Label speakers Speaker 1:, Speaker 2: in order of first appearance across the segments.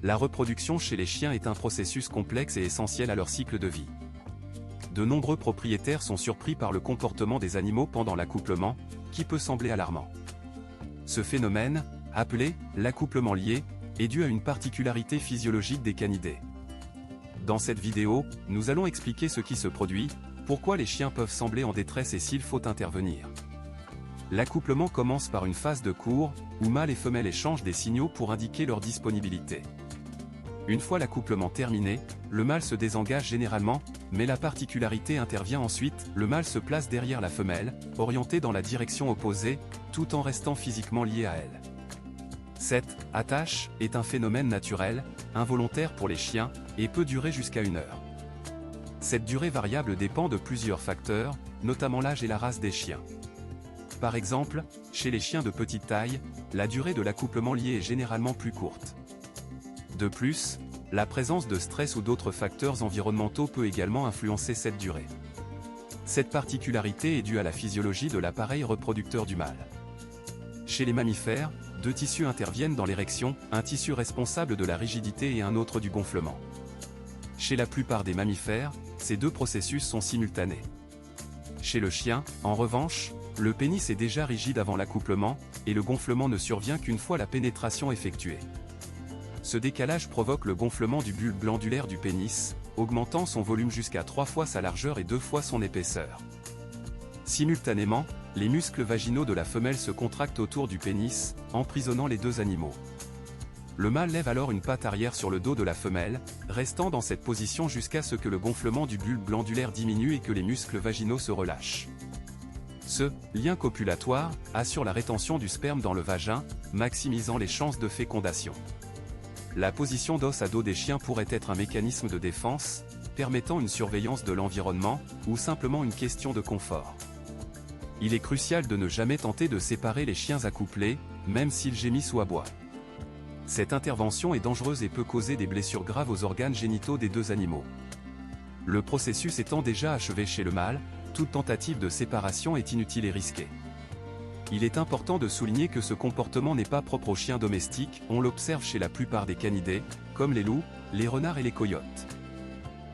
Speaker 1: La reproduction chez les chiens est un processus complexe et essentiel à leur cycle de vie. De nombreux propriétaires sont surpris par le comportement des animaux pendant l'accouplement, qui peut sembler alarmant. Ce phénomène, appelé l'accouplement lié, est dû à une particularité physiologique des canidés. Dans cette vidéo, nous allons expliquer ce qui se produit, pourquoi les chiens peuvent sembler en détresse et s'il faut intervenir. L'accouplement commence par une phase de cours, où mâles et femelles échangent des signaux pour indiquer leur disponibilité. Une fois l'accouplement terminé, le mâle se désengage généralement, mais la particularité intervient ensuite, le mâle se place derrière la femelle, orienté dans la direction opposée, tout en restant physiquement lié à elle. Cette attache est un phénomène naturel, involontaire pour les chiens, et peut durer jusqu'à 1 heure. Cette durée variable dépend de plusieurs facteurs, notamment l'âge et la race des chiens. Par exemple, chez les chiens de petite taille, la durée de l'accouplement lié est généralement plus courte. De plus, la présence de stress ou d'autres facteurs environnementaux peut également influencer cette durée. Cette particularité est due à la physiologie de l'appareil reproducteur du mâle. Chez les mammifères, 2 tissus interviennent dans l'érection, un tissu responsable de la rigidité et un autre du gonflement. Chez la plupart des mammifères, ces 2 processus sont simultanés. Chez le chien, en revanche, le pénis est déjà rigide avant l'accouplement, et le gonflement ne survient qu'une fois la pénétration effectuée. Ce décalage provoque le gonflement du bulbe glandulaire du pénis, augmentant son volume jusqu'à 3 fois sa largeur et 2 fois son épaisseur. Simultanément, les muscles vaginaux de la femelle se contractent autour du pénis, emprisonnant les 2 animaux. Le mâle lève alors une patte arrière sur le dos de la femelle, restant dans cette position jusqu'à ce que le gonflement du bulbe glandulaire diminue et que les muscles vaginaux se relâchent. Ce lien copulatoire assure la rétention du sperme dans le vagin, maximisant les chances de fécondation. La position dos à dos des chiens pourrait être un mécanisme de défense, permettant une surveillance de l'environnement, ou simplement une question de confort. Il est crucial de ne jamais tenter de séparer les chiens accouplés, même s'ils gémissent ou aboient. Cette intervention est dangereuse et peut causer des blessures graves aux organes génitaux des 2 animaux. Le processus étant déjà achevé chez le mâle, toute tentative de séparation est inutile et risquée. Il est important de souligner que ce comportement n'est pas propre aux chiens domestiques, on l'observe chez la plupart des canidés, comme les loups, les renards et les coyotes.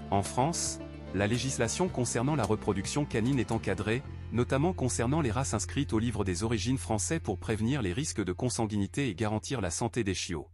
Speaker 1: En France, la législation concernant la reproduction canine est encadrée, notamment concernant les races inscrites au livre des origines français pour prévenir les risques de consanguinité et garantir la santé des chiots.